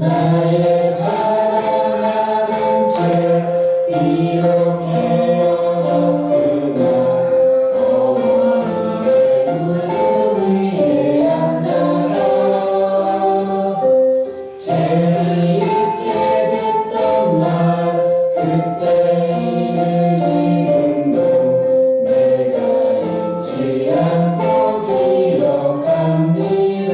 나의 사랑하는 채 비록 헤어졌으나 어머니의 무릎 위에 앉아서 재미있게 듣던 말 그때 일을 지금도 내가 잊지 않고 기억합니다.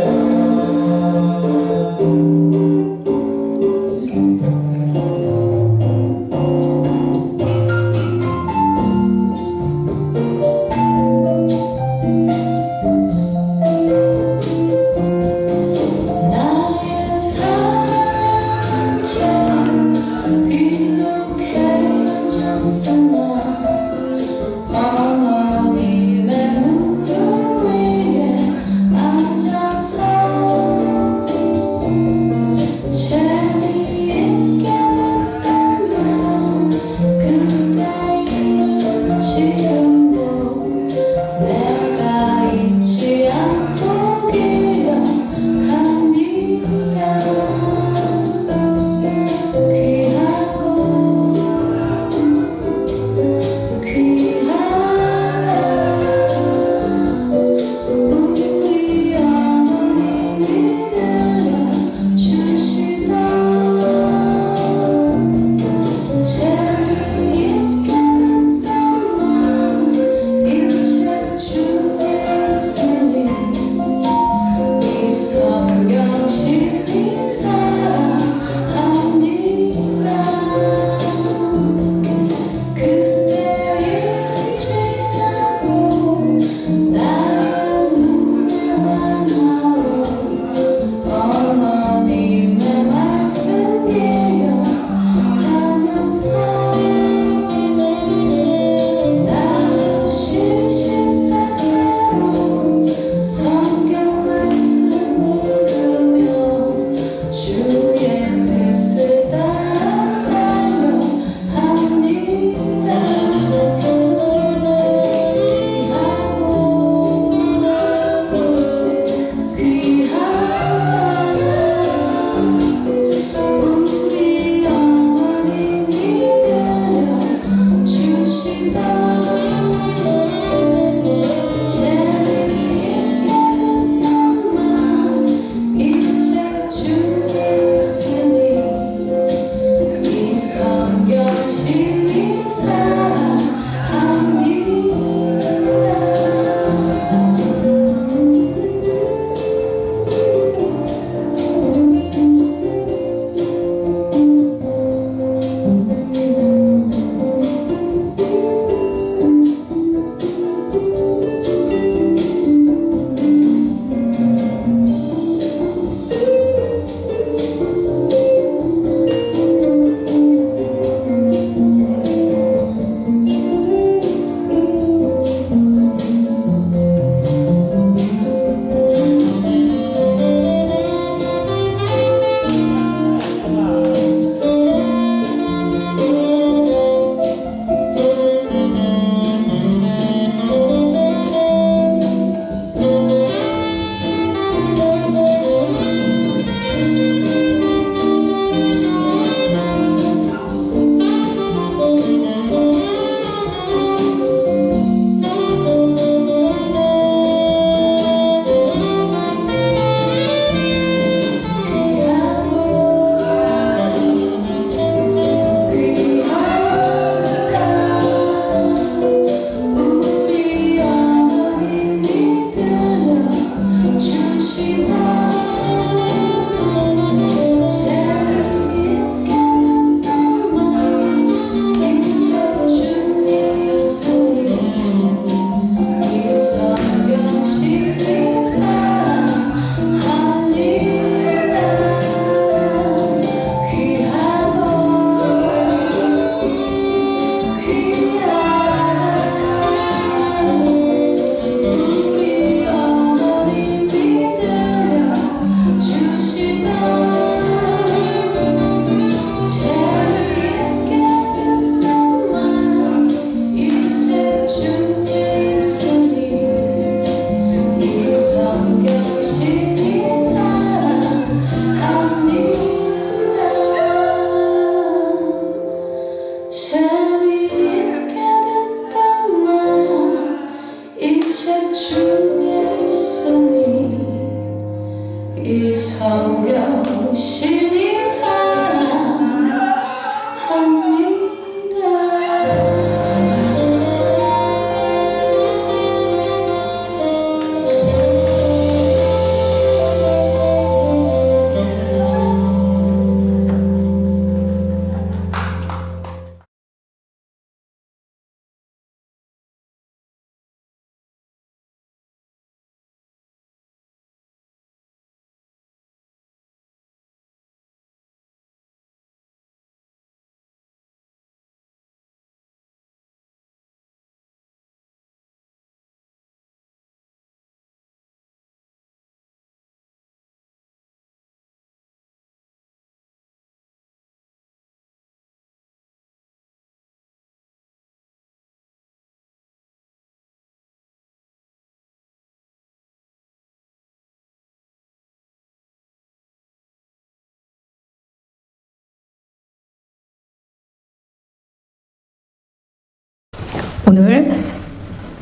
오늘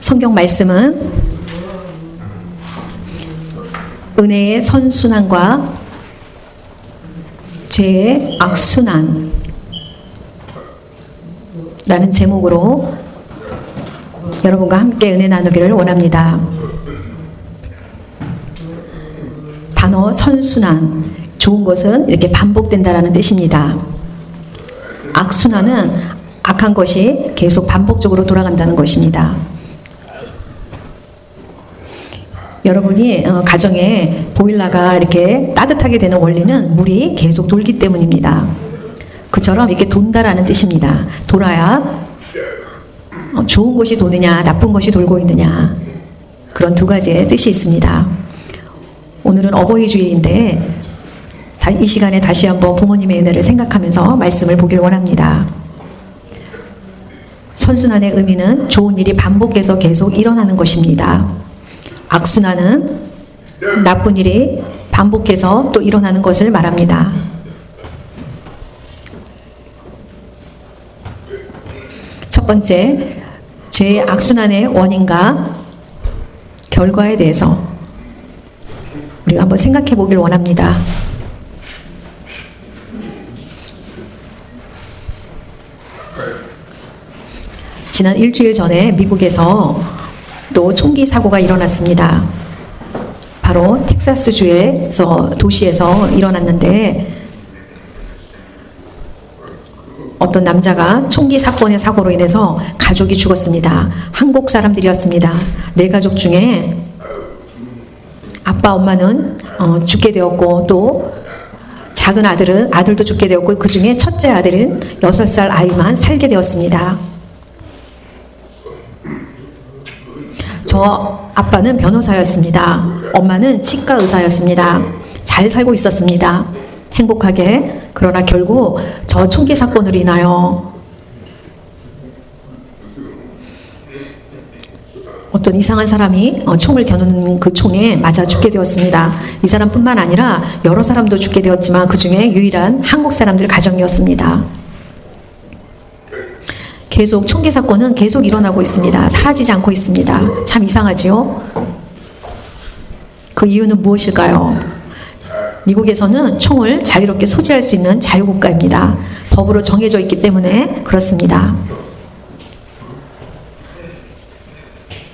성경 말씀은 은혜의 선순환과 죄의 악순환 라는 제목으로 여러분과 함께 은혜 나누기를 원합니다. 단어 선순환, 좋은 것은 이렇게 반복된다라는 뜻입니다. 악순환은 악한 것이 계속 반복적으로 돌아간다는 것입니다. 여러분이 가정에 보일러가 이렇게 따뜻하게 되는 원리는 물이 계속 돌기 때문입니다. 그처럼 이렇게 돈다라는 뜻입니다. 돌아야 좋은 것이 도느냐 나쁜 것이 돌고 있느냐, 그런 두 가지의 뜻이 있습니다. 오늘은 어버이 주일인데 이 시간에 다시 한번 부모님의 은혜를 생각하면서 말씀을 보길 원합니다. 선순환의 의미는 좋은 일이 반복해서 계속 일어나는 것입니다. 악순환은 나쁜 일이 반복해서 또 일어나는 것을 말합니다. 첫 번째, 죄의 악순환의 원인과 결과에 대해서 우리가 한번 생각해 보길 원합니다. 지난 일주일 전에 미국에서 또 총기 사고가 일어났습니다. 바로 텍사스주에서 도시에서 일어났는데 어떤 남자가 총기 사건의 사고로 인해서 가족이 죽었습니다. 한국 사람들이었습니다. 네 가족 중에 아빠, 엄마는 죽게 되었고 또 작은 아들도 죽게 되었고 그 중에 첫째 아들은 6살 아이만 살게 되었습니다. 저 아빠는 변호사였습니다. 엄마는 치과 의사였습니다. 잘 살고 있었습니다. 행복하게. 그러나 결국 저 총기 사건으로 인하여 어떤 이상한 사람이 총을 겨누는 그 총에 맞아 죽게 되었습니다. 이 사람뿐만 아니라 여러 사람도 죽게 되었지만 그 중에 유일한 한국 사람들 가정이었습니다. 계속 총기 사건은 계속 일어나고 있습니다. 사라지지 않고 있습니다. 참 이상하지요? 그 이유는 무엇일까요? 미국에서는 총을 자유롭게 소지할 수 있는 자유국가입니다. 법으로 정해져 있기 때문에 그렇습니다.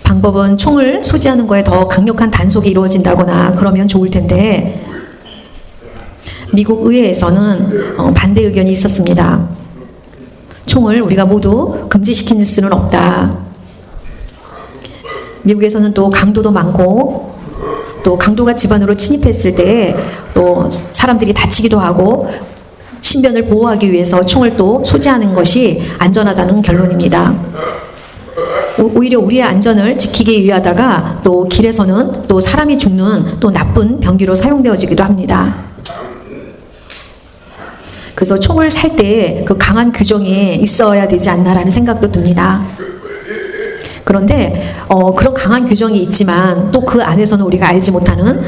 방법은 총을 소지하는 거에 더 강력한 단속이 이루어진다거나 그러면 좋을 텐데 미국 의회에서는 반대 의견이 있었습니다. 총을 우리가 모두 금지시킬 수는 없다. 미국에서는 또 강도도 많고 또 강도가 집안으로 침입했을 때 또 사람들이 다치기도 하고 신변을 보호하기 위해서 총을 또 소지하는 것이 안전하다는 결론입니다. 오히려 우리의 안전을 지키기 위하다가 또 길에서는 또 사람이 죽는 또 나쁜 병기로 사용되어지기도 합니다. 그래서 총을 살 때 그 강한 규정이 있어야 되지 않나라는 생각도 듭니다. 그런데 그런 강한 규정이 있지만 또 그 안에서는 우리가 알지 못하는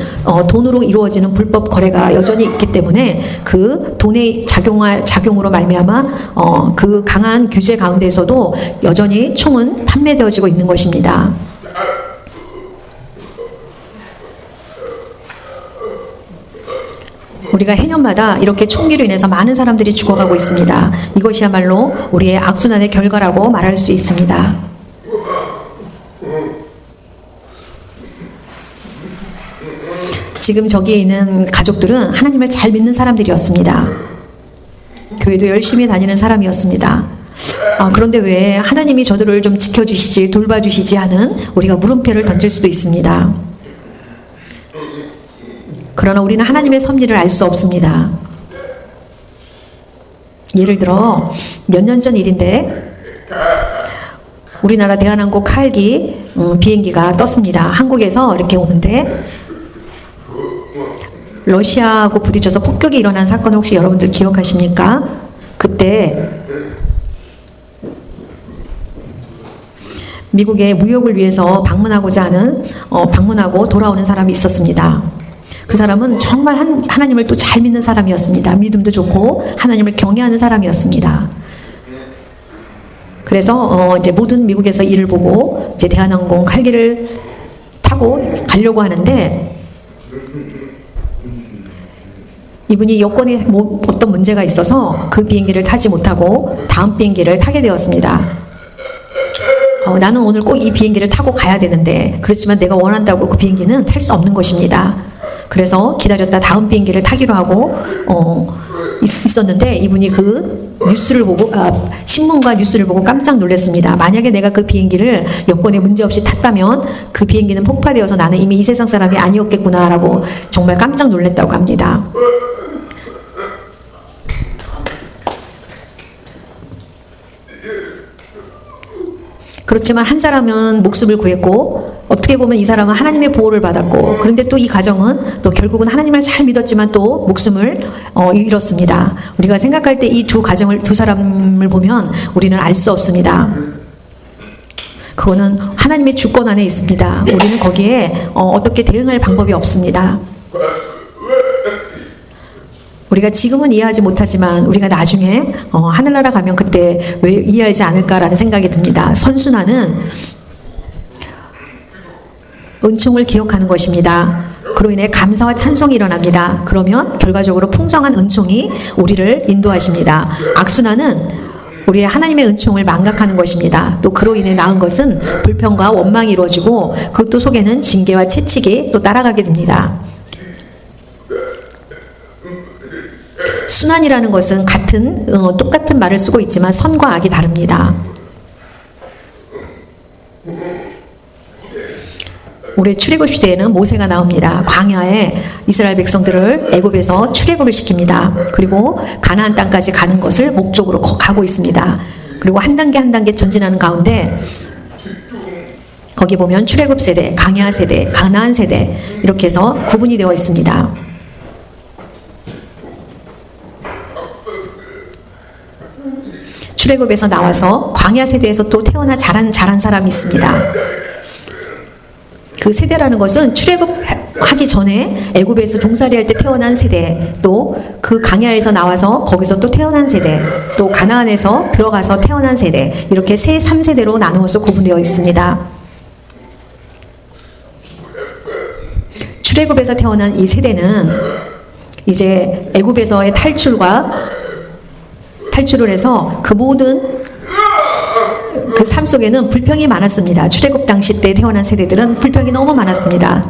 돈으로 이루어지는 불법 거래가 여전히 있기 때문에 그 돈의 작용으로 말미암아 그 강한 규제 가운데에서도 여전히 총은 판매되어지고 있는 것입니다. 우리가 해년마다 이렇게 총기로 인해서 많은 사람들이 죽어가고 있습니다. 이것이야말로 우리의 악순환의 결과라고 말할 수 있습니다. 지금 저기에 있는 가족들은 하나님을 잘 믿는 사람들이었습니다. 교회도 열심히 다니는 사람이었습니다. 그런데 왜 하나님이 저들을 좀 지켜주시지 돌봐주시지 하는 우리가 물음표를 던질 수도 있습니다. 그러나 우리는 하나님의 섭리를 알 수 없습니다. 예를 들어 몇 년 전 일인데 우리나라 대한항공 칼기 비행기가 떴습니다. 한국에서 이렇게 오는데 러시아하고 부딪혀서 폭격이 일어난 사건을 혹시 여러분들 기억하십니까? 그때 미국의 무역을 위해서 방문하고 돌아오는 사람이 있었습니다. 그 사람은 정말 하나님을 또 잘 믿는 사람이었습니다. 믿음도 좋고 하나님을 경외하는 사람이었습니다. 그래서 이제 모든 미국에서 일을 보고 이제 대한항공 헬기를 타고 가려고 하는데 이분이 여권에 어떤 문제가 있어서 그 비행기를 타지 못하고 다음 비행기를 타게 되었습니다. 나는 오늘 꼭 이 비행기를 타고 가야 되는데 그렇지만 내가 원한다고 그 비행기는 탈 수 없는 것입니다. 그래서 기다렸다 다음 비행기를 타기로 하고 있었는데 이분이 그 뉴스를 보고 신문과 뉴스를 보고 깜짝 놀랐습니다. 만약에 내가 그 비행기를 여권에 문제없이 탔다면 그 비행기는 폭파되어서 나는 이미 이 세상 사람이 아니었겠구나라고 정말 깜짝 놀랐다고 합니다. 그렇지만 한 사람은 목숨을 구했고 어떻게 보면 이 사람은 하나님의 보호를 받았고 그런데 또 이 가정은 또 결국은 하나님을 잘 믿었지만 또 목숨을 잃었습니다. 우리가 생각할 때 이 두 사람을 보면 우리는 알 수 없습니다. 그거는 하나님의 주권 안에 있습니다. 우리는 거기에 어떻게 대응할 방법이 없습니다. 우리가 지금은 이해하지 못하지만 우리가 나중에 하늘나라 가면 그때 왜 이해하지 않을까라는 생각이 듭니다. 선순환은 은총을 기억하는 것입니다. 그로 인해 감사와 찬송이 일어납니다. 그러면 결과적으로 풍성한 은총이 우리를 인도하십니다. 악순환은 우리의 하나님의 은총을 망각하는 것입니다. 또 그로 인해 낳은 것은 불평과 원망이 이루어지고 그것도 속에는 징계와 채찍이 또 따라가게 됩니다. 순환이라는 것은 똑같은 말을 쓰고 있지만 선과 악이 다릅니다. 올해 출애굽 시대에는 모세가 나옵니다. 광야에 이스라엘 백성들을 애굽에서 출애굽을 시킵니다. 그리고 가나안 땅까지 가는 것을 목적으로 가고 있습니다. 그리고 한 단계 한 단계 전진하는 가운데 거기 보면 출애굽 세대, 광야 세대, 가나안 세대 이렇게 해서 구분이 되어 있습니다. 출애굽에서 나와서 광야 세대에서 또 태어나 자란 사람이 있습니다. 그 세대라는 것은 출애굽하기 전에 애굽에서 종살이할 때 태어난 세대, 또 그 광야에서 나와서 거기서 또 태어난 세대, 또 가나안에서 들어가서 태어난 세대, 이렇게 3세대로 나누어서 구분되어 있습니다. 출애굽에서 태어난 이 세대는 이제 애굽에서의 탈출을 해서 그 모든 그 삶 속에는 불평이 많았습니다. 출애굽 당시 때 태어난 세대들은 불평이 너무 많았습니다.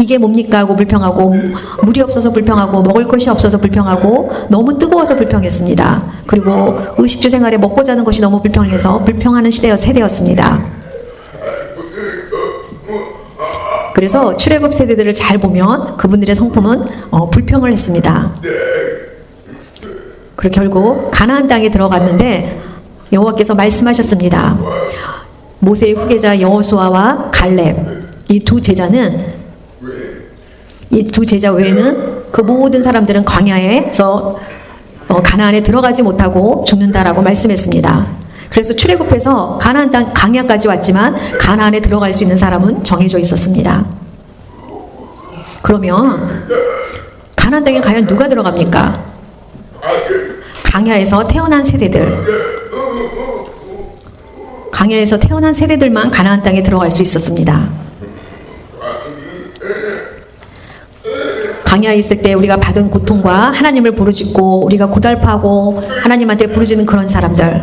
이게 뭡니까 하고 불평하고, 물이 없어서 불평하고, 먹을 것이 없어서 불평하고, 너무 뜨거워서 불평했습니다. 그리고 의식주 생활에 먹고 자는 것이 너무 불평해서 불평하는 세대였습니다. 그래서 출애굽 세대들을 잘 보면 그분들의 성품은 불평을 했습니다. 그리고 결국 가나안 땅에 들어갔는데 여호와께서 말씀하셨습니다. 모세의 후계자 여호수아와 갈렙 이 두 제자 외에는 그 모든 사람들은 광야에서 가나안에 들어가지 못하고 죽는다라고 말씀했습니다. 그래서 출애굽해서 가나안 땅 광야까지 왔지만 가나안에 들어갈 수 있는 사람은 정해져 있었습니다. 그러면 가나안 땅에 과연 누가 들어갑니까? 광야에서 태어난 세대들만 가나안 땅에 들어갈 수 있었습니다. 광야에 있을 때 우리가 받은 고통과 하나님을 부르짖고 우리가 고달파하고 하나님한테 부르짖는 그런 사람들,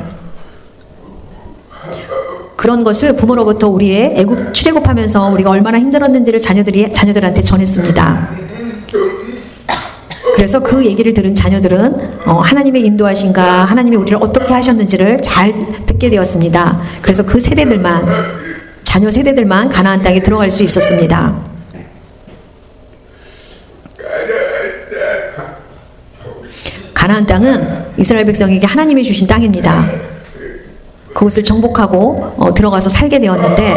그런 것을 부모로부터 우리의 출애굽하면서 우리가 얼마나 힘들었는지를 자녀들한테 전했습니다. 그래서 그 얘기를 들은 자녀들은 하나님의 인도하신가, 하나님이 우리를 어떻게 하셨는지를 잘 듣게 되었습니다. 그래서 그 자녀 세대들만 가나안 땅에 들어갈 수 있었습니다. 가나안 땅은 이스라엘 백성에게 하나님이 주신 땅입니다. 그곳을 정복하고 들어가서 살게 되었는데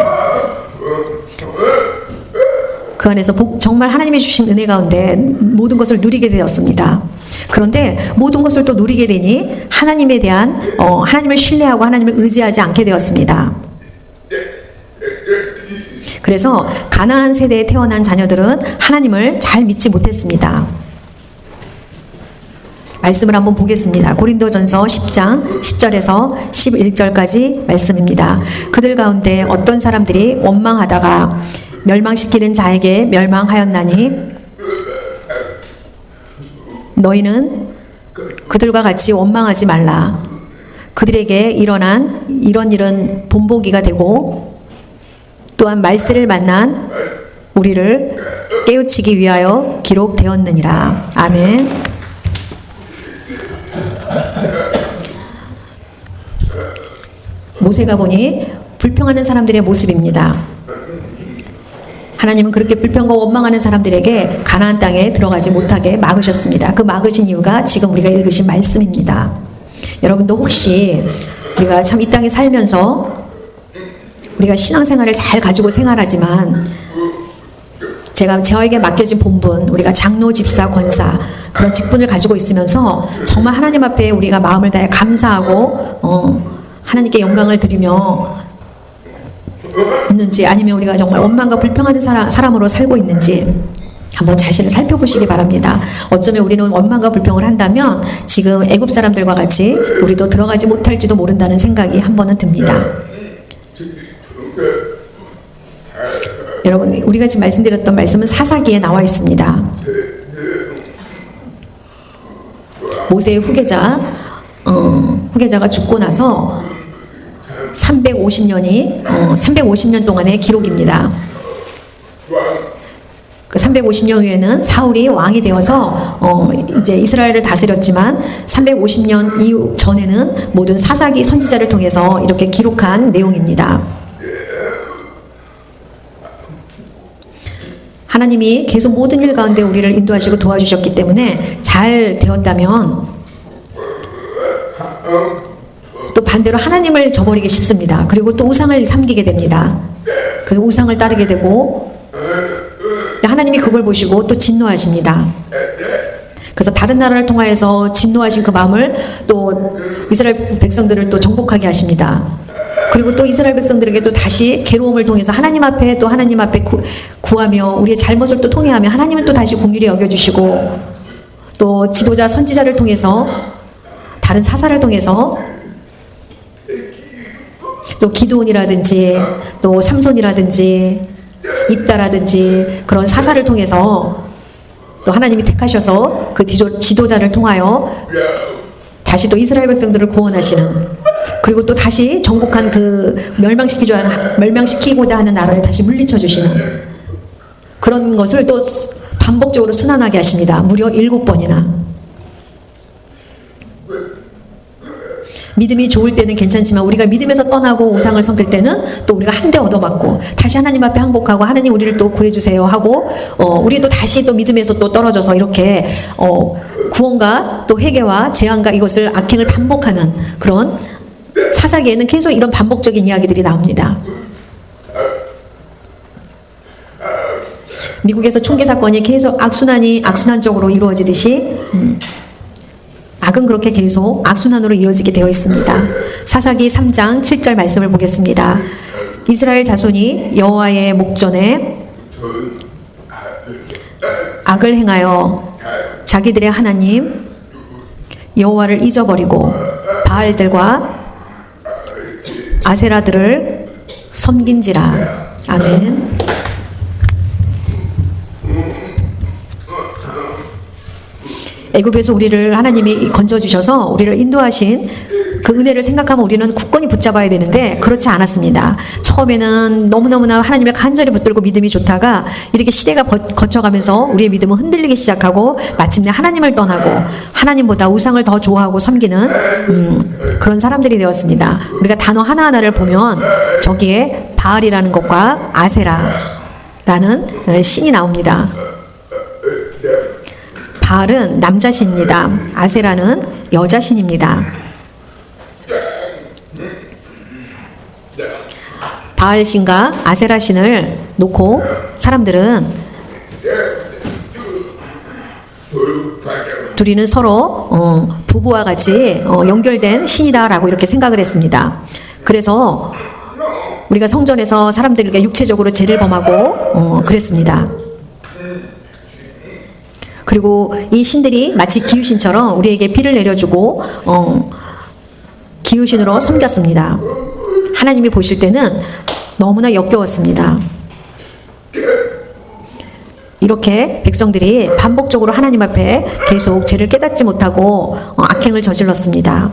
그 안에서 정말 하나님이 주신 은혜 가운데 모든 것을 누리게 되었습니다. 그런데 모든 것을 또 누리게 되니 하나님에 대한 하나님을 신뢰하고 하나님을 의지하지 않게 되었습니다. 그래서 가나안 세대에 태어난 자녀들은 하나님을 잘 믿지 못했습니다. 말씀을 한번 보겠습니다. 고린도전서 10장 10절에서 11절까지 말씀입니다. 그들 가운데 어떤 사람들이 원망하다가 멸망시키는 자에게 멸망하였나니 너희는 그들과 같이 원망하지 말라. 그들에게 일어난 이런 일은 본보기가 되고 또한 말세를 만난 우리를 깨우치기 위하여 기록되었느니라. 아멘. 모세가 보니 불평하는 사람들의 모습입니다. 하나님은 그렇게 불평과 원망하는 사람들에게 가나안 땅에 들어가지 못하게 막으셨습니다. 그 막으신 이유가 지금 우리가 읽으신 말씀입니다. 여러분도 혹시 우리가 참 이 땅에 살면서 우리가 신앙생활을 잘 가지고 생활하지만 저에게 맡겨진 본분, 우리가 장로, 집사, 권사 그런 직분을 가지고 있으면서 정말 하나님 앞에 우리가 마음을 다해 감사하고 하나님께 영광을 드리며 있는지, 아니면 우리가 정말 원망과 불평하는 사람으로 살고 있는지 한번 자신을 살펴보시기 바랍니다. 어쩌면 우리는 원망과 불평을 한다면 지금 애굽 사람들과 같이 우리도 들어가지 못할지도 모른다는 생각이 한 번은 듭니다. 여러분, 우리가 지금 말씀드렸던 말씀은 사사기에 나와 있습니다. 모세의 후계자가 죽고 나서 350년 동안의 기록입니다. 그 350년 후에는 사울이 왕이 되어서 이제 이스라엘을 다스렸지만 350년 이후 전에는 모든 사사기 선지자를 통해서 이렇게 기록한 내용입니다. 하나님이 계속 모든 일 가운데 우리를 인도하시고 도와주셨기 때문에 잘 되었다면 또 반대로 하나님을 저버리기 쉽습니다. 그리고 또 우상을 섬기게 됩니다. 그래서 우상을 따르게 되고 하나님이 그걸 보시고 또 진노하십니다. 그래서 다른 나라를 통하여서 진노하신 그 마음을 또 이스라엘 백성들을 또 정복하게 하십니다. 그리고 또 이스라엘 백성들에게 또 다시 괴로움을 통해서 하나님 앞에 구하며 우리의 잘못을 또 통회하며 하나님은 또 다시 긍휼히 여겨주시고 또 지도자 선지자를 통해서 다른 사사를 통해서 또 기드온이라든지 또 삼손이라든지 입다라든지 그런 사사를 통해서 또 하나님이 택하셔서 그 지도자를 통하여 다시 또 이스라엘 백성들을 구원하시는, 그리고 또 다시 정복한 그 멸망시키고자 하는 나라를 다시 물리쳐 주시는 그런 것을 또 반복적으로 순환하게 하십니다. 무려 7번이나. 믿음이 좋을 때는 괜찮지만 우리가 믿음에서 떠나고 우상을 섬길 때는 또 우리가 한 대 얻어맞고 다시 하나님 앞에 항복하고 하나님 우리를 또 구해주세요 하고 우리도 다시 또 믿음에서 또 떨어져서 이렇게 구원과 또 회개와 재앙과 이것을 악행을 반복하는 그런 사사기에는 계속 이런 반복적인 이야기들이 나옵니다. 미국에서 총기 사건이 계속 악순환적으로 이루어지듯이 악은 그렇게 계속 악순환으로 이어지게 되어 있습니다. 사사기 3장 7절 말씀을 보겠습니다. 이스라엘 자손이 여호와의 목전에 악을 행하여 자기들의 하나님 여호와를 잊어버리고 바알들과 아세라들을 섬긴지라. 아멘. 애굽에서 우리를 하나님이 건져주셔서 우리를 인도하신 그 은혜를 생각하면 우리는 굳건히 붙잡아야 되는데 그렇지 않았습니다. 처음에는 너무너무나 하나님을 간절히 붙들고 믿음이 좋다가 이렇게 시대가 거쳐가면서 우리의 믿음은 흔들리기 시작하고 마침내 하나님을 떠나고 하나님보다 우상을 더 좋아하고 섬기는 그런 사람들이 되었습니다. 우리가 단어 하나하나를 보면 저기에 바알이라는 것과 아세라라는 신이 나옵니다. 바알은 남자신입니다. 아세라는 여자신입니다. 바알신과 아세라신을 놓고 사람들은 둘이는 서로 부부와 같이 연결된 신이다라고 이렇게 생각을 했습니다. 그래서 우리가 성전에서 사람들에게 육체적으로 죄를 범하고 그랬습니다. 그리고 이 신들이 마치 기유신처럼 우리에게 비를 내려주고 기유신으로 섬겼습니다. 하나님이 보실 때는 너무나 역겨웠습니다. 이렇게 백성들이 반복적으로 하나님 앞에 계속 죄를 깨닫지 못하고 악행을 저질렀습니다.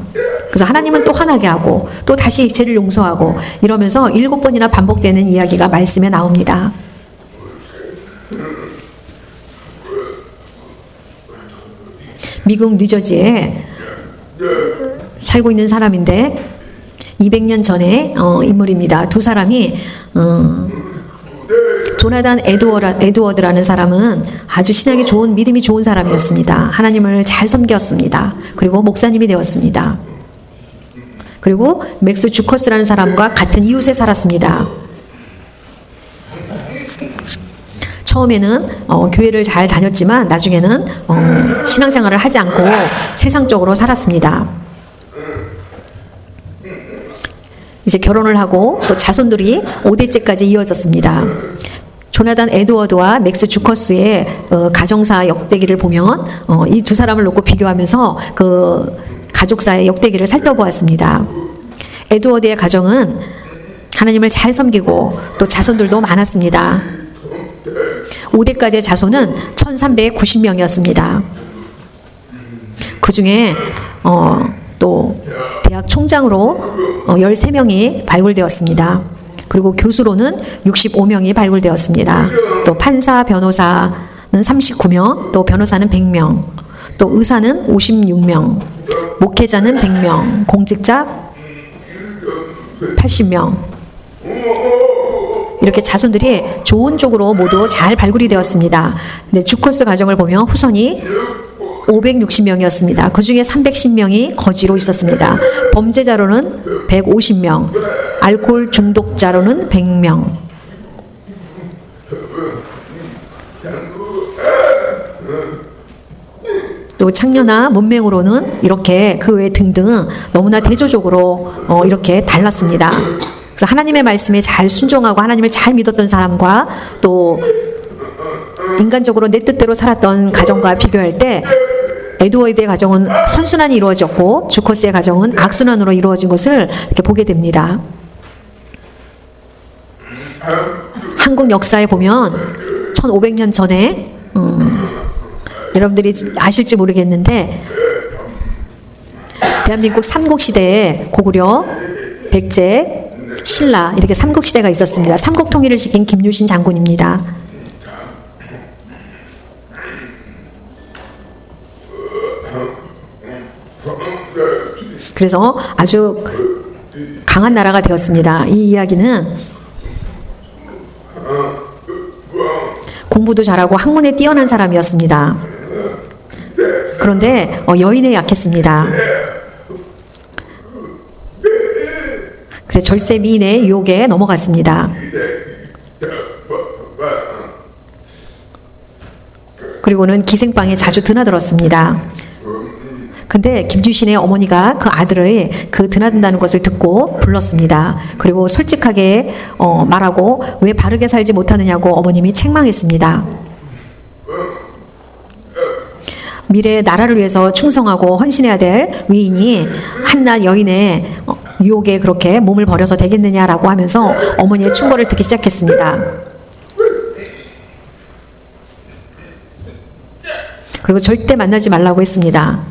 그래서 하나님은 또 화나게 하고 또 다시 죄를 용서하고 이러면서 7번이나 반복되는 이야기가 말씀에 나옵니다. 미국 뉴저지에 살고 있는 사람인데 200년 전의 인물입니다. 두 사람이 조나단 에드워드라는 사람은 아주 신앙이 좋은 믿음이 좋은 사람이었습니다. 하나님을 잘 섬겼습니다. 그리고 목사님이 되었습니다. 그리고 맥스 주커스라는 사람과 같은 이웃에 살았습니다. 처음에는 교회를 잘 다녔지만 나중에는 신앙생활을 하지 않고 세상적으로 살았습니다. 이제 결혼을 하고 또 자손들이 5대째까지 이어졌습니다. 조나단 에드워드와 맥스 주커스의 가정사 역대기를 보면 이 두 사람을 놓고 비교하면서 그 가족사의 역대기를 살펴보았습니다. 에드워드의 가정은 하나님을 잘 섬기고 또 자손들도 많았습니다. 5대까지의 자손은 1390명이었습니다. 그 중에 또 대학 총장으로 13명이 발굴되었습니다. 그리고 교수로는 65명이 발굴되었습니다. 또 판사, 변호사는 39명, 또 변호사는 100명, 또 의사는 56명, 목회자는 100명, 공직자 80명. 이렇게 자손들이 좋은 쪽으로 모두 잘 발굴이 되었습니다. 네, 주커스 가정을 보면 후손이 560명이었습니다. 그 중에 310명이 거지로 있었습니다. 범죄자로는 150명, 알코올 중독자로는 100명. 또 창녀나 문맹으로는 이렇게 그 외 등등 너무나 대조적으로 이렇게 달랐습니다. 그래서 하나님의 말씀에 잘 순종하고 하나님을 잘 믿었던 사람과 또 인간적으로 내 뜻대로 살았던 가정과 비교할 때 에드워드의 가정은 선순환이 이루어졌고 주커스의 가정은 악순환으로 이루어진 것을 이렇게 보게 됩니다. 한국 역사에 보면 1500년 전에 여러분들이 아실지 모르겠는데 대한민국 삼국시대에 고구려, 백제, 신라 이렇게 삼국시대가 있었습니다. 삼국통일을 시킨 김유신 장군입니다. 그래서 아주 강한 나라가 되었습니다. 이 이야기는 공부도 잘하고 학문에 뛰어난 사람이었습니다. 그런데 여인에 약했습니다. 그래서 절세 미인의 유혹에 넘어갔습니다. 그리고는 기생방에 자주 드나들었습니다. 근데 김주신의 어머니가 그 아들을 그 드나든다는 것을 듣고 불렀습니다. 그리고 솔직하게 말하고 왜 바르게 살지 못하느냐고 어머님이 책망했습니다. 미래의 나라를 위해서 충성하고 헌신해야 될 위인이 한낱 여인의 유혹에 그렇게 몸을 버려서 되겠느냐라고 하면서 어머니의 충고를 듣기 시작했습니다. 그리고 절대 만나지 말라고 했습니다.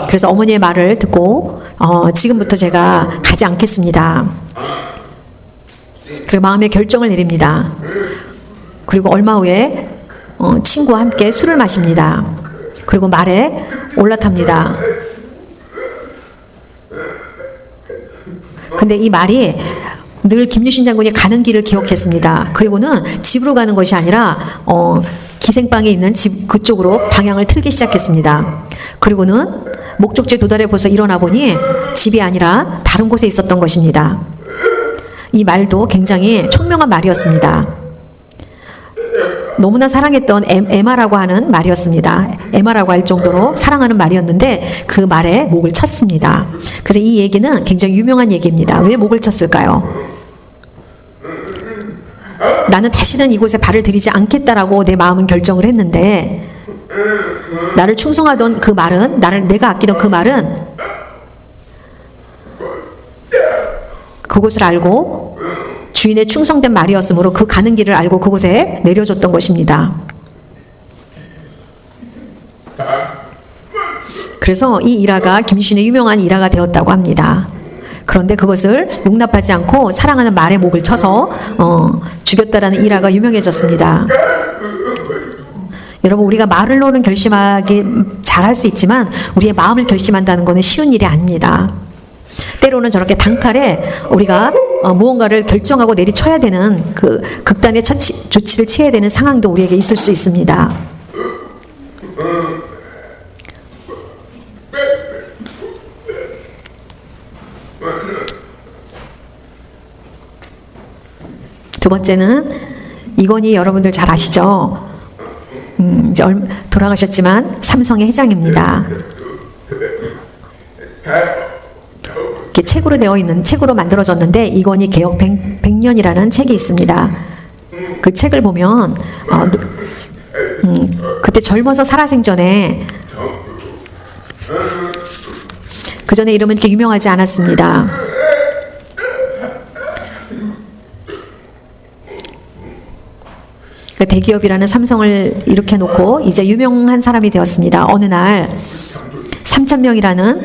그래서 어머니의 말을 듣고 지금부터 제가 가지 않겠습니다. 그리고 마음의 결정을 내립니다. 그리고 얼마 후에 친구와 함께 술을 마십니다. 그리고 말에 올라탑니다. 근데 이 말이 늘 김유신 장군이 가는 길을 기억했습니다. 그리고는 집으로 가는 것이 아니라 기생방에 있는 집 그쪽으로 방향을 틀기 시작했습니다. 그리고는 목적지에 도달해 보서 일어나 보니 집이 아니라 다른 곳에 있었던 것입니다. 이 말도 굉장히 총명한 말이었습니다. 너무나 사랑했던 에마라고 하는 말이었습니다. 에마라고 할 정도로 사랑하는 말이었는데 그 말에 목을 쳤습니다. 그래서 이 얘기는 굉장히 유명한 얘기입니다. 왜 목을 쳤을까요? 나는 다시는 이곳에 발을 들이지 않겠다라고 내 마음은 결정을 했는데 나를 충성하던 그 말은 내가 아끼던 그 말은 그곳을 알고 주인의 충성된 말이었으므로 그 가는 길을 알고 그곳에 내려줬던 것입니다. 그래서 이 일화가 김신의 유명한 일화가 되었다고 합니다. 그런데 그것을 용납하지 않고 사랑하는 말의 목을 쳐서 죽였다라는 일화가 유명해졌습니다. 여러분, 우리가 말로는 결심하기 잘할 수 있지만 우리의 마음을 결심한다는 것은 쉬운 일이 아닙니다. 때로는 저렇게 단칼에 우리가 무언가를 결정하고 내리쳐야 되는 그 극단의 조치를 취해야 되는 상황도 우리에게 있을 수 있습니다. 두 번째는 이건희 여러분들 잘 아시죠? 이제 돌아가셨지만 삼성의 회장입니다. 이렇게 책으로 되어 있는 책으로 만들어졌는데 이건희 개혁 100년이라는 책이 있습니다. 그 책을 보면 그때 젊어서 살아생전에 그 전에 이름은 이렇게 유명하지 않았습니다. 대기업이라는 삼성을 일으켜놓고 이제 유명한 사람이 되었습니다. 어느 날 3,000명이라는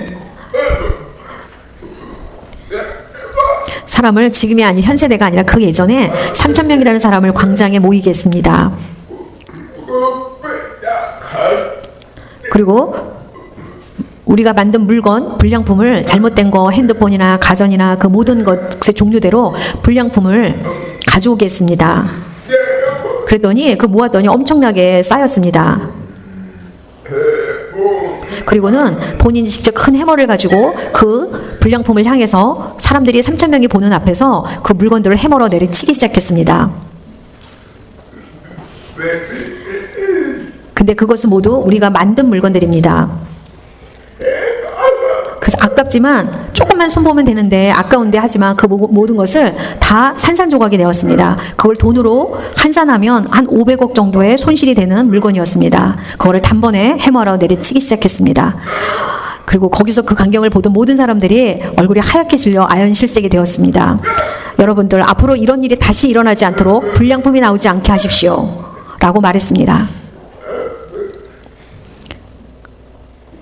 사람을 지금이 아닌 현 세대가 아니라 그 예전에 3,000명이라는 사람을 광장에 모이게 했습니다. 그리고 우리가 만든 물건, 불량품을 잘못된 거 핸드폰이나 가전이나 그 모든 것의 종류대로 불량품을 가져오게 했습니다. 그랬더니 모았더니 엄청나게 쌓였습니다. 그리고는 본인이 직접 큰 해머를 가지고 그 불량품을 향해서 사람들이 3,000명이 보는 앞에서 그 물건들을 해머로 내리치기 시작했습니다. 근데 그것은 모두 우리가 만든 물건들입니다. 그래서 아깝지만 조금만 손보면 되는데 아까운데 하지만 그 모든 것을 다 산산조각이 되었습니다. 그걸 돈으로 환산하면 한 500억 정도의 손실이 되는 물건이었습니다. 그거를 단번에 해머로 내리치기 시작했습니다. 그리고 거기서 그 광경을 보던 모든 사람들이 얼굴이 하얗게 질려 아연실색이 되었습니다. 여러분들, 앞으로 이런 일이 다시 일어나지 않도록 불량품이 나오지 않게 하십시오 라고 말했습니다.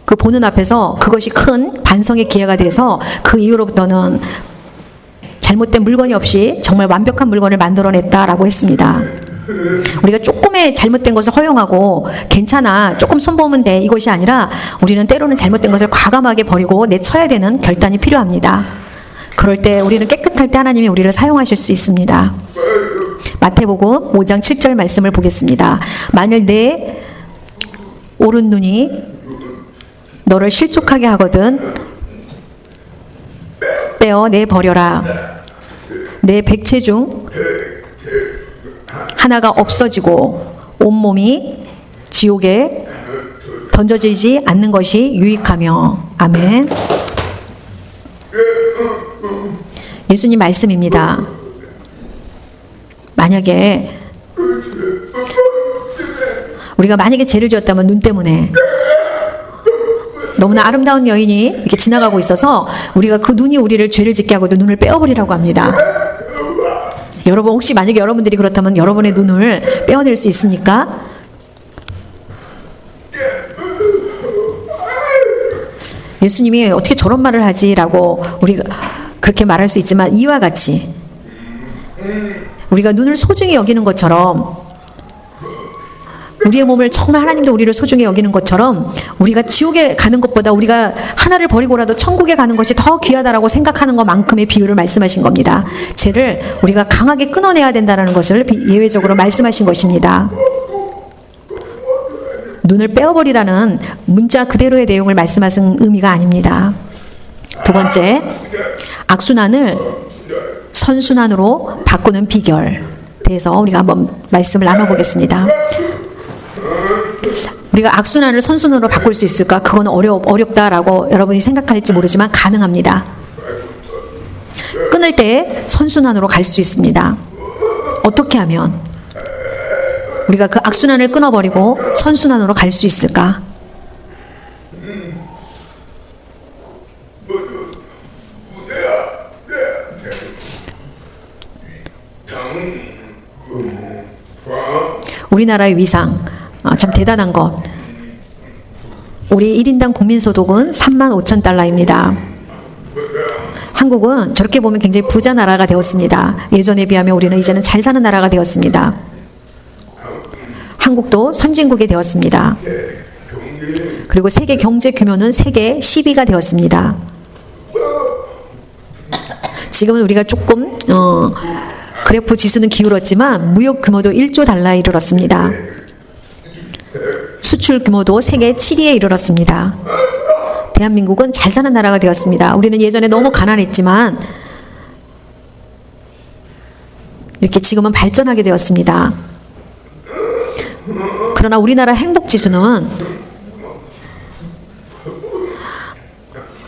그 보는 앞에서 그것이 큰 반성의 기회가 돼서 그 이후로부터는 잘못된 물건이 없이 정말 완벽한 물건을 만들어냈다라고 했습니다. 우리가 조금의 잘못된 것을 허용하고 괜찮아, 조금 손보면 돼, 이것이 아니라 우리는 때로는 잘못된 것을 과감하게 버리고 내쳐야 되는 결단이 필요합니다. 그럴 때 우리는 깨끗할 때 하나님이 우리를 사용하실 수 있습니다. 마태복음 5장 7절 말씀을 보겠습니다. 만일 내 오른 눈이 너를 실족하게 하거든 떼어내 버려라. 내 백체 중 하나가 없어지고 온몸이 지옥에 던져지지 않는 것이 유익하며. 아멘. 예수님 말씀입니다. 우리가 만약에 죄를 지었다면 눈 때문에 너무나 아름다운 여인이 이렇게 지나가고 있어서 우리가 그 눈이 우리를 죄를 짓게 하고도 눈을 빼어버리라고 합니다. 여러분, 혹시 만약에 여러분들이 그렇다면 여러분의 눈을 빼어낼 수 있습니까? 예수님이 어떻게 저런 말을 하지라고 우리가 그렇게 말할 수 있지만, 이와 같이 우리가 눈을 소중히 여기는 것처럼, 우리의 몸을 정말 하나님도 우리를 소중히 여기는 것처럼 우리가 지옥에 가는 것보다 우리가 하나를 버리고라도 천국에 가는 것이 더 귀하다라고 생각하는 것만큼의 비유를 말씀하신 겁니다. 죄를 우리가 강하게 끊어내야 된다는 것을 예외적으로 말씀하신 것입니다. 눈을 빼어버리라는 문자 그대로의 내용을 말씀하신 의미가 아닙니다. 두 번째, 악순환을 선순환으로 바꾸는 비결 대해서 우리가 한번 말씀을 나눠보겠습니다. 우리가 악순환을 선순환으로 바꿀 수 있을까? 그건 어렵다라고 여러분이 생각할지 모르지만 가능합니다. 끊을 때 선순환으로 갈 수 있습니다. 어떻게 하면 우리가 그 악순환을 끊어버리고 선순환으로 갈 수 있을까? 우리나라의 위상, 참 대단한 것. 우리 1인당 국민소득은 35,000달러입니다. 한국은 저렇게 보면 굉장히 부자 나라가 되었습니다. 예전에 비하면 우리는 이제는 잘 사는 나라가 되었습니다. 한국도 선진국이 되었습니다. 그리고 세계 경제 규모는 세계 10위가 되었습니다. 지금은 우리가 조금 그래프 지수는 기울었지만 무역 규모도 1조 달러에 이르렀습니다. 수출 규모도 세계 7위에 이르렀습니다. 대한민국은 잘 사는 나라가 되었습니다. 우리는 예전에 너무 가난했지만 이렇게 지금은 발전하게 되었습니다. 그러나 우리나라 행복지수는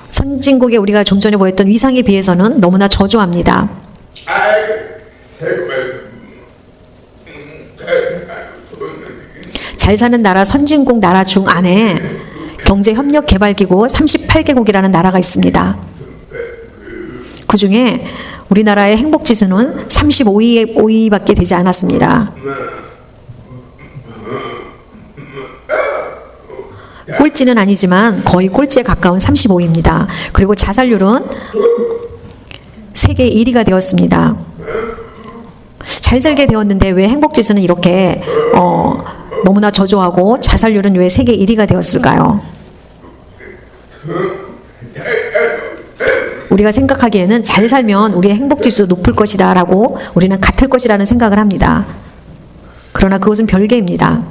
선진국에 우리가 좀 전에 보였던 위상에 비해서는 너무나 저조합니다. 잘 사는 나라 선진국 나라 중 안에 경제협력개발기구 38개국이라는 나라가 있습니다. 그 중에 우리나라의 행복지수는 35위밖에 되지 않았습니다. 꼴찌는 아니지만 거의 꼴찌에 가까운 35위입니다. 그리고 자살률은 세계 1위가 되었습니다. 잘 살게 되었는데 왜 행복지수는 이렇게 너무나 저조하고 자살률은 왜 세계 1위가 되었을까요? 우리가 생각하기에는 잘 살면 우리의 행복지수 높을 것이다 라고 우리는 같을 것이라는 생각을 합니다. 그러나 그것은 별개입니다.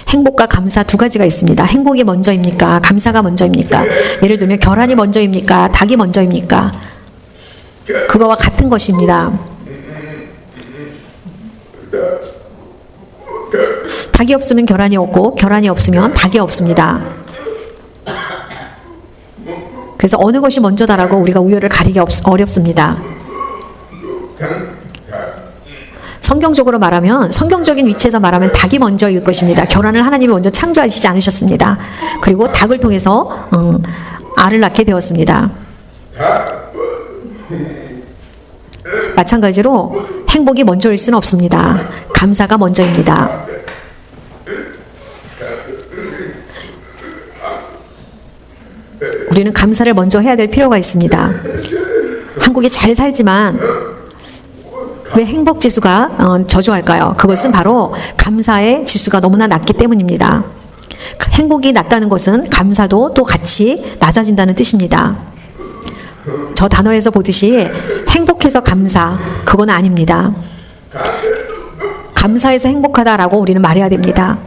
행복과 감사 두 가지가 있습니다. 행복이 먼저입니까? 감사가 먼저입니까? 예를 들면 계란이 먼저입니까? 닭이 먼저입니까? 그거와 같은 것입니다. 닭이 없으면 계란이 없고 계란이 없으면 닭이 없습니다. 그래서 어느 것이 먼저다라고 우리가 우열을 가리기 어렵습니다. 성경적으로 말하면, 성경적인 위치에서 말하면 닭이 먼저일 것입니다. 계란을 하나님이 먼저 창조하시지 않으셨습니다. 그리고 닭을 통해서 알을 낳게 되었습니다. 마찬가지로 행복이 먼저일 수는 없습니다. 감사가 먼저입니다. 우리는 감사를 먼저 해야 될 필요가 있습니다. 한국이 잘 살지만 왜 행복 지수가 저조할까요? 그것은 바로 감사의 지수가 너무나 낮기 때문입니다. 행복이 낮다는 것은 감사도 또 같이 낮아진다는 뜻입니다. 저 단어에서 보듯이 행복해서 감사, 그건 아닙니다. 감사해서 행복하다라고 우리는 말해야 됩니다.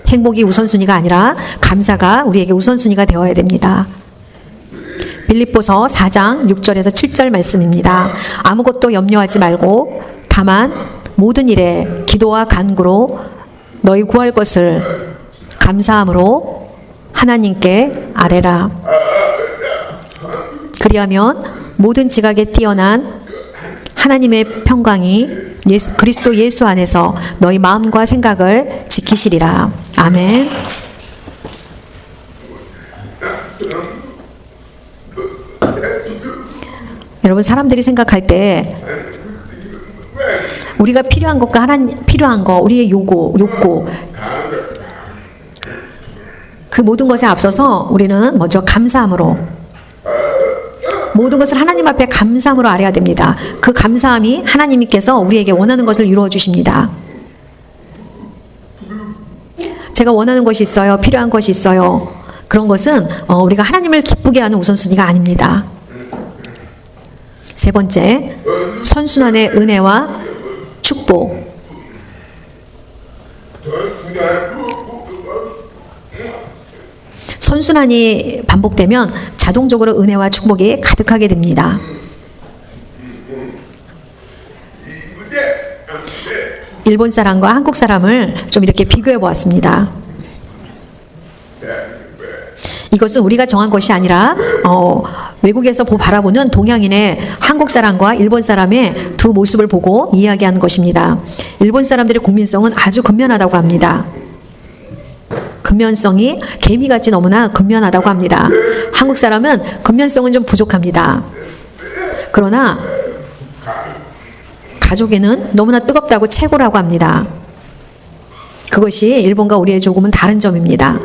행복이 우선순위가 아니라 감사가 우리에게 우선순위가 되어야 됩니다. 빌립보서 4장 6절에서 7절 말씀입니다. 아무것도 염려하지 말고 다만 모든 일에 기도와 간구로 너희 구할 것을 감사함으로 하나님께 아뢰라. 그리하면 모든 지각에 뛰어난 하나님의 평강이 그리스도 예수 안에서 너희 마음과 생각을 지키시리라. 아멘. 여러분, 사람들이 생각할 때 우리가 필요한 것과 하나님 필요한 거, 우리의 욕구, 그 모든 것에 앞서서 우리는 먼저 감사함으로, 모든 것을 하나님 앞에 감사함으로 아뢰야 됩니다. 그 감사함이 하나님께서 우리에게 원하는 것을 이루어 주십니다. 제가 원하는 것이 있어요. 필요한 것이 있어요. 그런 것은 우리가 하나님을 기쁘게 하는 우선순위가 아닙니다. 세 번째, 선순환의 은혜와 축복. 선순환이 반복되면 자동적으로 은혜와 축복이 가득하게 됩니다. 일본 사람과 한국 사람을 좀 이렇게 비교해 보았습니다. 이것은 우리가 정한 것이 아니라 외국에서 바라보는 동양인의 한국 사람과 일본 사람의 두 모습을 보고 이야기하는 것입니다. 일본 사람들의 국민성은 아주 근면하다고 합니다. 근면성이 개미같이 너무나 근면하다고 합니다. 한국 사람은 근면성은 좀 부족합니다. 그러나 가족에는 너무나 뜨겁다고 최고라고 합니다. 그것이 일본과 우리의 조금은 다른 점입니다.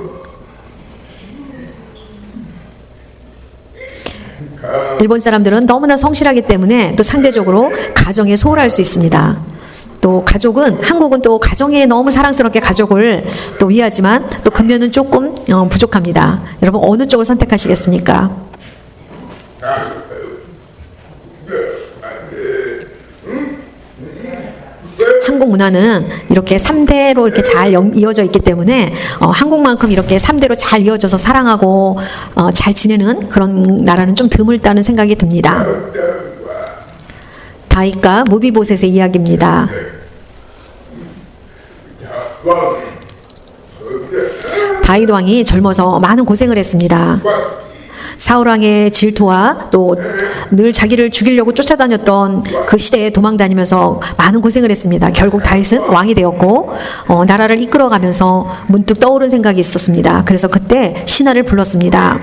일본 사람들은 너무나 성실하기 때문에 또 상대적으로 가정에 소홀할 수 있습니다. 또 가족은, 한국은 또 가정에 너무 사랑스럽게 가족을 또 위하지만 또 근면은 조금 부족합니다. 여러분 어느 쪽을 선택하시겠습니까? 한국 문화는 이렇게 3대로 이렇게 잘 이어져 있기 때문에 한국만큼 이렇게 3대로 잘 이어져서 사랑하고 잘 지내는 그런 나라는 좀 드물다는 생각이 듭니다. 다윗과 무비보셋의 이야기입니다. 다윗 왕이 젊어서 많은 고생을 했습니다. 사울 왕의 질투와 또 늘 자기를 죽이려고 쫓아다녔던 그 시대에 도망다니면서 많은 고생을 했습니다. 결국 다윗은 왕이 되었고 나라를 이끌어가면서 문득 떠오른 생각이 있었습니다. 그래서 그때 신하를 불렀습니다.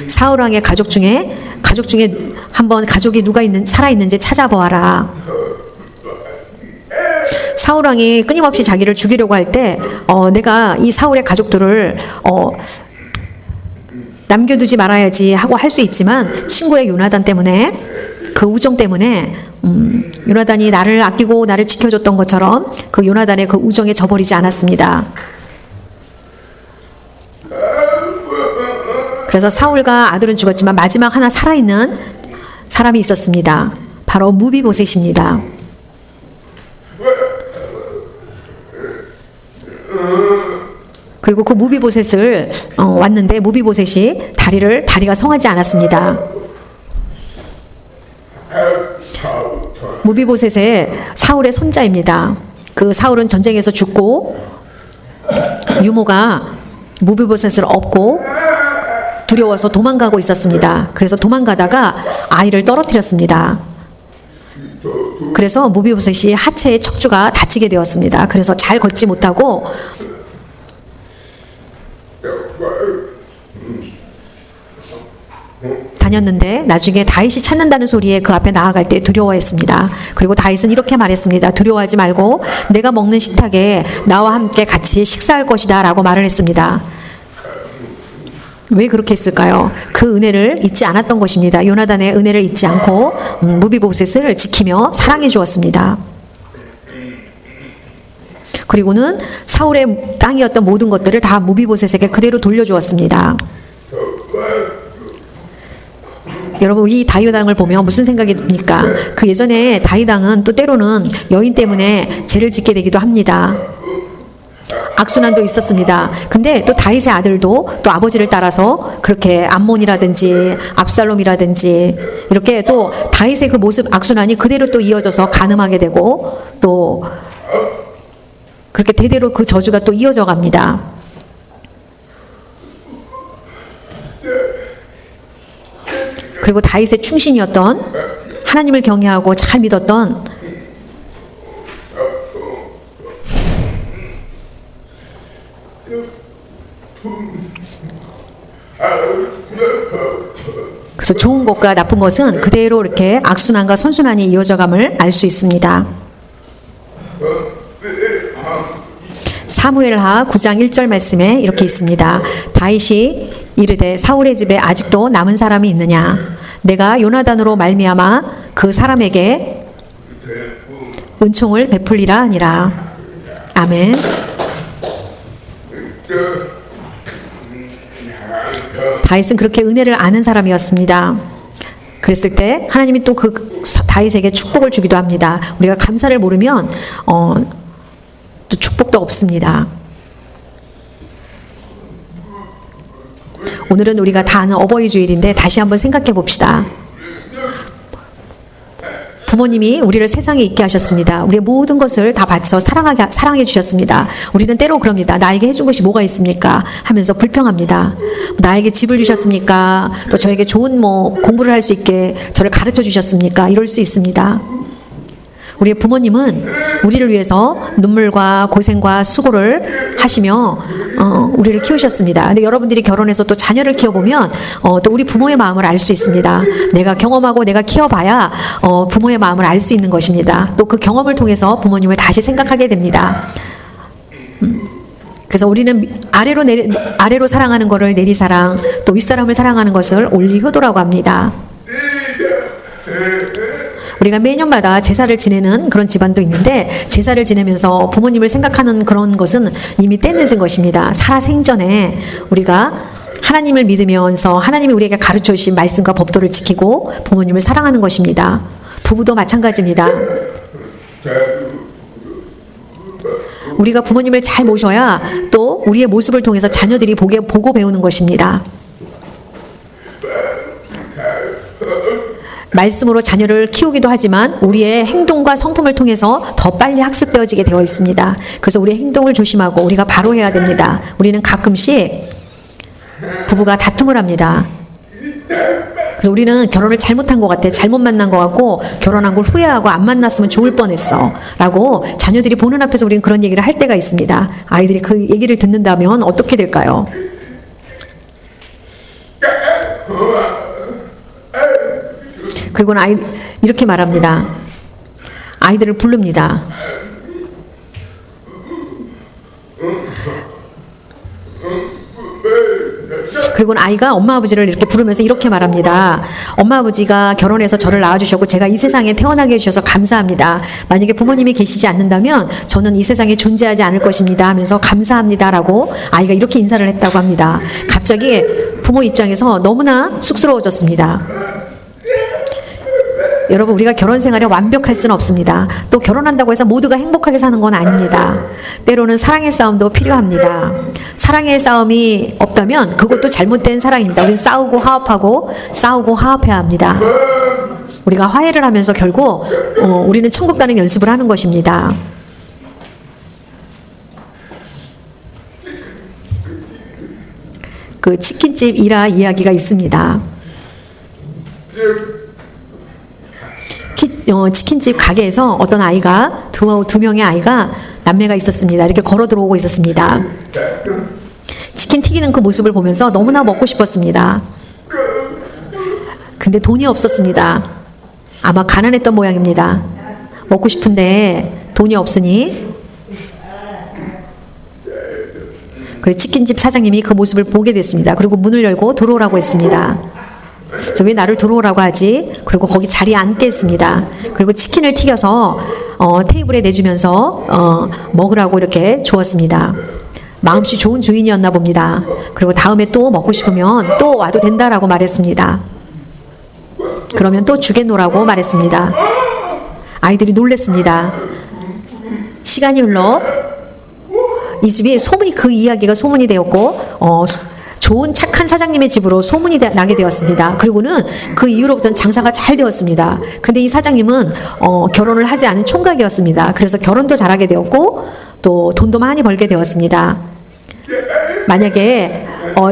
사울 왕의 가족 중에 한번 가족이 누가 살아있는지 찾아보아라. 사울 왕이 끊임없이 자기를 죽이려고 할 때 내가 이 사울의 가족들을 남겨두지 말아야지 하고 할 수 있지만 친구의 요나단 때문에 그 우정 때문에 요나단이 나를 아끼고 나를 지켜줬던 것처럼 그 요나단의 그 우정에 져버리지 않았습니다. 그래서 사울과 아들은 죽었지만 마지막 하나 살아있는 사람이 있었습니다. 바로 무비보셋입니다. 그리고 그 무비보셋을 왔는데 무비보셋이 다리가 성하지 않았습니다. 무비보셋의 사울의 손자입니다. 그 사울은 전쟁에서 죽고 유모가 무비보셋을 업고 두려워서 도망가고 있었습니다. 그래서 도망가다가 아이를 떨어뜨렸습니다. 그래서 무비보셋이 하체의 척추가 다치게 되었습니다. 그래서 잘 걷지 못하고 다녔는데 나중에 다윗이 찾는다는 소리에 그 앞에 나아갈 때 두려워했습니다. 그리고 다윗은 이렇게 말했습니다. 두려워하지 말고 내가 먹는 식탁에 나와 함께 같이 식사할 것이다 라고 말을 했습니다. 왜 그렇게 했을까요? 그 은혜를 잊지 않았던 것입니다. 요나단의 은혜를 잊지 않고 무비보셋을 지키며 사랑해 주었습니다. 그리고는 사울의 땅이었던 모든 것들을 다 무비보셋에게 그대로 돌려주었습니다. 여러분 우리 다윗 왕을 보면 무슨 생각이 듭니까? 그 예전에 다윗 왕은 또 때로는 여인 때문에 죄를 짓게 되기도 합니다. 악순환도 있었습니다. 근데 또 다윗의 아들도 또 아버지를 따라서 그렇게 암몬이라든지 압살롬이라든지 이렇게 또 다윗의 그 모습 악순환이 그대로 또 이어져서 간음하게 되고 또 그렇게 대대로 그 저주가 또 이어져 갑니다. 그리고 다윗의 충신이었던 하나님을 경외하고 잘 믿었던 그래서 좋은 것과 나쁜 것은 그대로 이렇게 악순환과 선순환이 이어져감을 알 수 있습니다. 사무엘하 9장 1절 말씀에 이렇게 있습니다. 다윗이 이르되 사울의 집에 아직도 남은 사람이 있느냐? 내가 요나단으로 말미암아 그 사람에게 은총을 베풀리라 하니라. 아멘. 다윗은 그렇게 은혜를 아는 사람이었습니다. 그랬을 때 하나님이 또 그 다윗에게 축복을 주기도 합니다. 우리가 감사를 모르면 또 축복도 없습니다. 오늘은 우리가 다 아는 어버이 주일인데 다시 한번 생각해 봅시다. 부모님이 우리를 세상에 있게 하셨습니다. 우리의 모든 것을 다 바쳐 사랑해 주셨습니다. 우리는 때로 그럽니다. 나에게 해준 것이 뭐가 있습니까? 하면서 불평합니다. 나에게 집을 주셨습니까? 또 저에게 좋은 공부를 할 수 있게 저를 가르쳐 주셨습니까? 이럴 수 있습니다. 우리의 부모님은 우리를 위해서 눈물과 고생과 수고를 하시며 우리를 키우셨습니다. 근데 여러분들이 결혼해서 또 자녀를 키워보면 또 우리 부모의 마음을 알 수 있습니다. 내가 경험하고 내가 키워봐야 부모의 마음을 알 수 있는 것입니다. 또 그 경험을 통해서 부모님을 다시 생각하게 됩니다. 그래서 우리는 아래로 사랑하는 것을 내리사랑, 또 윗사람을 사랑하는 것을 올리효도라고 합니다. 우리가 매년마다 제사를 지내는 그런 집안도 있는데, 제사를 지내면서 부모님을 생각하는 그런 것은 이미 때늦은 것입니다. 살아생전에 우리가 하나님을 믿으면서 하나님이 우리에게 가르쳐 주신 말씀과 법도를 지키고 부모님을 사랑하는 것입니다. 부부도 마찬가지입니다. 우리가 부모님을 잘 모셔야 또 우리의 모습을 통해서 자녀들이 보고 배우는 것입니다. 말씀으로 자녀를 키우기도 하지만 우리의 행동과 성품을 통해서 더 빨리 학습되어지게 되어 있습니다. 그래서 우리의 행동을 조심하고 우리가 바로 해야 됩니다. 우리는 가끔씩 부부가 다툼을 합니다. 그래서 우리는 결혼을 잘못한 것 같아, 잘못 만난 것 같고 결혼한 걸 후회하고 안 만났으면 좋을 뻔했어 라고 자녀들이 보는 앞에서 우리는 그런 얘기를 할 때가 있습니다. 아이들이 그 얘기를 듣는다면 어떻게 될까요? 그리고는 이렇게 말합니다. 아이들을 부릅니다. 그리고는 아이가 엄마 아버지를 이렇게 부르면서 이렇게 말합니다. 엄마 아버지가 결혼해서 저를 낳아주셨고 제가 이 세상에 태어나게 해주셔서 감사합니다. 만약에 부모님이 계시지 않는다면 저는 이 세상에 존재하지 않을 것입니다 하면서 감사합니다라고 아이가 이렇게 인사를 했다고 합니다. 갑자기 부모 입장에서 너무나 쑥스러워졌습니다. 여러분, 우리가 결혼 생활에 완벽할 수는 없습니다. 또 결혼한다고 해서 모두가 행복하게 사는 건 아닙니다. 때로는 사랑의 싸움도 필요합니다. 사랑의 싸움이 없다면 그것도 잘못된 사랑입니다. 우리는 싸우고 화합해야 합니다. 우리가 화해를 하면서 결국 우리는 천국 가는 연습을 하는 것입니다. 그 치킨집 일화 이야기가 있습니다. 치킨집 가게에서 어떤 아이가 두 명의 아이가 남매가 있었습니다. 이렇게 걸어 들어오고 있었습니다. 치킨 튀기는 그 모습을 보면서 너무나 먹고 싶었습니다. 근데 돈이 없었습니다. 아마 가난했던 모양입니다. 먹고 싶은데 돈이 없으니 그래 치킨집 사장님이 그 모습을 보게 됐습니다. 그리고 문을 열고 들어오라고 했습니다. 저 왜 나를 들어오라고 하지? 그리고 거기 자리에 앉겠습니다. 그리고 치킨을 튀겨서 테이블에 내주면서 먹으라고 이렇게 주었습니다. 마음씨 좋은 주인이었나 봅니다. 그리고 다음에 또 먹고 싶으면 또 와도 된다라고 말했습니다. 그러면 또 주겠노라고 말했습니다. 아이들이 놀랬습니다. 시간이 흘러 이 집이 그 이야기가 소문이 되었고 좋은 착한 사장님의 집으로 소문이 나게 되었습니다. 그리고는 그 이후로부터는 장사가 잘 되었습니다. 근데 이 사장님은 결혼을 하지 않은 총각이었습니다. 그래서 결혼도 잘하게 되었고 또 돈도 많이 벌게 되었습니다. 만약에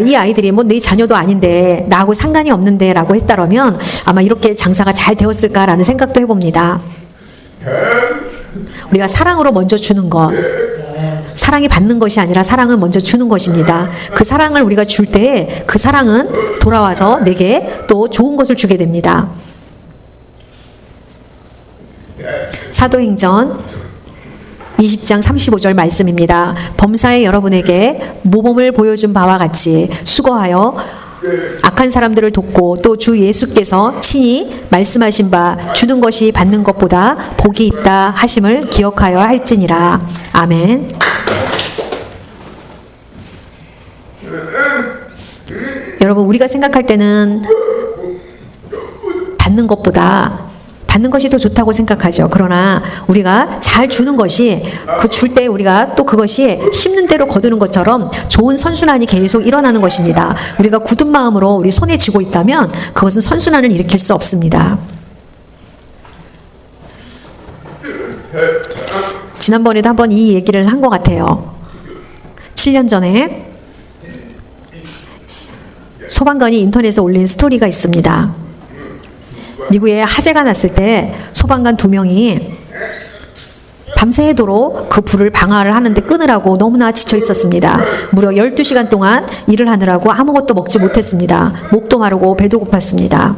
이 아이들이 내 자녀도 아닌데 나하고 상관이 없는데 라고 했다면 아마 이렇게 장사가 잘 되었을까라는 생각도 해봅니다. 우리가 사랑으로 먼저 주는 것, 사랑이 받는 것이 아니라 사랑은 먼저 주는 것입니다. 그 사랑을 우리가 줄 때 그 사랑은 돌아와서 내게 또 좋은 것을 주게 됩니다. 사도행전 20장 35절 말씀입니다. 범사에 여러분에게 모범을 보여준 바와 같이 수고하여 악한 사람들을 돕고 또 주 예수께서 친히 말씀하신 바 주는 것이 받는 것보다 복이 있다 하심을 기억하여 할지니라. 아멘. 여러분, 우리가 생각할 때는 받는 것이 더 좋다고 생각하죠. 그러나 우리가 잘 주는 것이 줄 때 우리가 또 그것이 심는 대로 거두는 것처럼 좋은 선순환이 계속 일어나는 것입니다. 우리가 굳은 마음으로 우리 손에 쥐고 있다면 그것은 선순환을 일으킬 수 없습니다. 지난번에도 한번 이 얘기를 한 것 같아요. 7년 전에 소방관이 인터넷에 올린 스토리가 있습니다. 미국에 화재가 났을 때 소방관 2명이 밤새도록 그 불을 방화를 하는데 끄느라고 너무나 지쳐 있었습니다. 무려 12시간 동안 일을 하느라고 아무것도 먹지 못했습니다. 목도 마르고 배도 고팠습니다.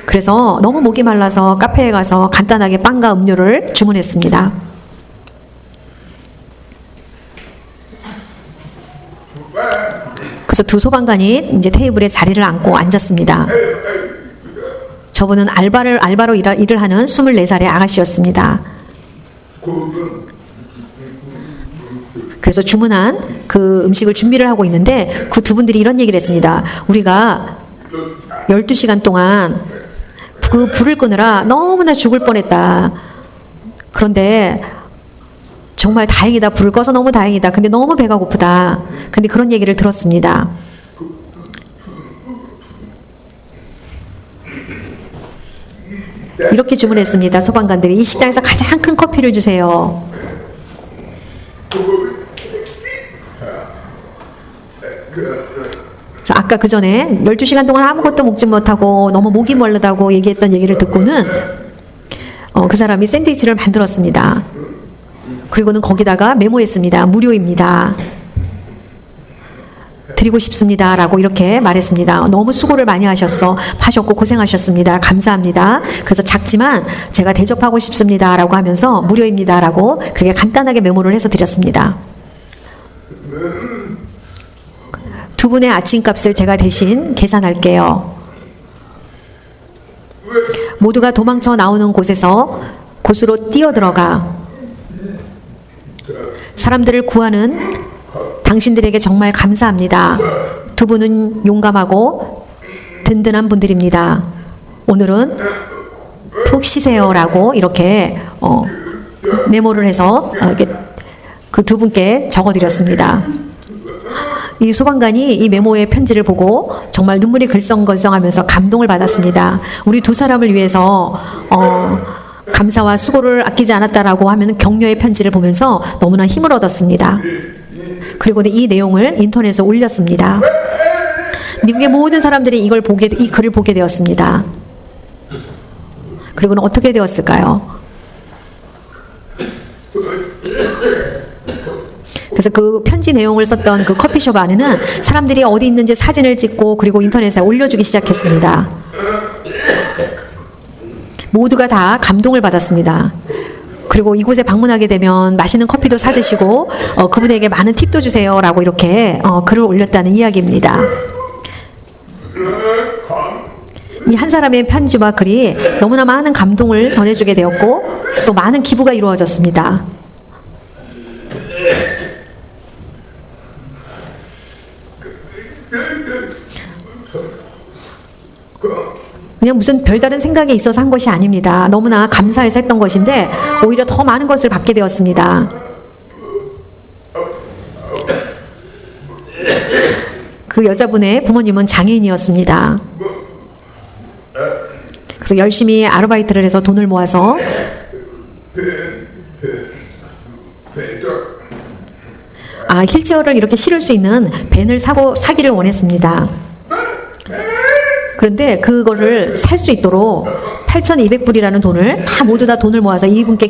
그래서 너무 목이 말라서 카페에 가서 간단하게 빵과 음료를 주문했습니다. 그래서 두 소방관이 이제 테이블에 자리를 앉고 앉았습니다. 저분은 알바로 일을 하는 24살의 아가씨였습니다. 그래서 주문한 그 음식을 준비를 하고 있는데 그 두 분들이 이런 얘기를 했습니다. 우리가 12시간 동안 그 불을 끄느라 너무나 죽을 뻔했다. 그런데 정말 다행이다. 불을 꺼서 너무 다행이다. 근데 너무 배가 고프다. 근데 그런 얘기를 들었습니다. 이렇게 주문했습니다. 소방관들이 이 식당에서 가장 큰 커피를 주세요. 아까 그 전에 12시간 동안 아무것도 먹지 못하고 너무 목이 멀다고 얘기했던 얘기를 듣고는 그 사람이 샌드위치를 만들었습니다. 그리고는 거기다가 메모했습니다. 무료입니다. 드리고 싶습니다. 라고 이렇게 말했습니다. 너무 수고를 많이 하셨고 고생하셨습니다. 감사합니다. 그래서 작지만 제가 대접하고 싶습니다. 라고 하면서 무료입니다. 라고 그렇게 간단하게 메모를 해서 드렸습니다. 두 분의 아침값을 제가 대신 계산할게요. 모두가 도망쳐 나오는 곳으로 뛰어들어가 사람들을 구하는 당신들에게 정말 감사합니다. 두 분은 용감하고 든든한 분들입니다. 오늘은 푹 쉬세요라고 이렇게 메모를 해서 이렇게 그 두 분께 적어드렸습니다. 이 소방관이 이 메모의 편지를 보고 정말 눈물이 글썽글썽하면서 감동을 받았습니다. 우리 두 사람을 위해서 감사와 수고를 아끼지 않았다라고 하면 격려의 편지를 보면서 너무나 힘을 얻었습니다. 그리고 이 내용을 인터넷에 올렸습니다. 미국의 모든 사람들이 이 글을 보게 되었습니다. 그리고는 어떻게 되었을까요? 그래서 그 편지 내용을 썼던 그 커피숍 안에는 사람들이 어디 있는지 사진을 찍고 그리고 인터넷에 올려주기 시작했습니다. 모두가 다 감동을 받았습니다. 그리고 이곳에 방문하게 되면 맛있는 커피도 사드시고 그분에게 많은 팁도 주세요 라고 이렇게 글을 올렸다는 이야기입니다. 이 한 사람의 편지와 글이 너무나 많은 감동을 전해주게 되었고 또 많은 기부가 이루어졌습니다. 그냥 무슨 별다른 생각이 있어서 한 것이 아닙니다. 너무나 감사해서 했던 것인데 오히려 더 많은 것을 받게 되었습니다. 그 여자분의 부모님은 장애인이었습니다. 그래서 열심히 아르바이트를 해서 돈을 모아서 휠체어를 이렇게 실을 수 있는 밴을 사기를 원했습니다. 그런데 그거를 살 수 있도록 8,200불이라는 돈을 모두 다 돈을 모아서 이분께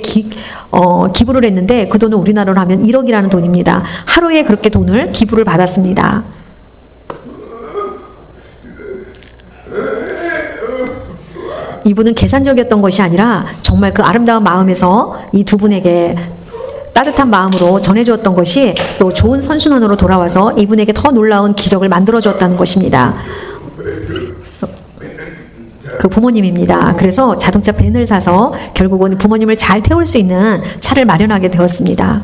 기부를 했는데 그 돈은 우리나라로 하면 1억이라는 돈입니다. 하루에 그렇게 돈을 기부를 받았습니다. 이분은 계산적이었던 것이 아니라 정말 그 아름다운 마음에서 이 두 분에게 따뜻한 마음으로 전해주었던 것이 또 좋은 선순환으로 돌아와서 이분에게 더 놀라운 기적을 만들어주었다는 것입니다. 그 부모님입니다. 그래서 자동차 밴을 사서 결국은 부모님을 잘 태울 수 있는 차를 마련하게 되었습니다.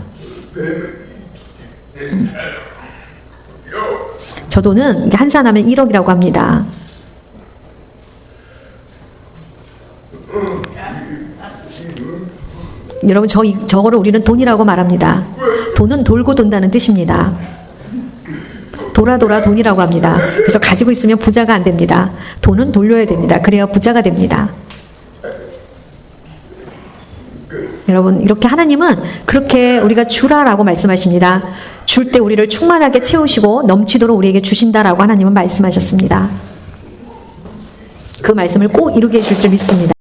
저 돈은 환산하면 1억이라고 합니다. 여러분 저거를 우리는 돈이라고 말합니다. 돈은 돌고 돈다는 뜻입니다. 돌아 돈이라고 합니다. 그래서 가지고 있으면 부자가 안 됩니다. 돈은 돌려야 됩니다. 그래야 부자가 됩니다. 여러분, 이렇게 하나님은 그렇게 우리가 주라라고 말씀하십니다. 줄 때 우리를 충만하게 채우시고 넘치도록 우리에게 주신다라고 하나님은 말씀하셨습니다. 그 말씀을 꼭 이루게 해줄 줄 믿습니다.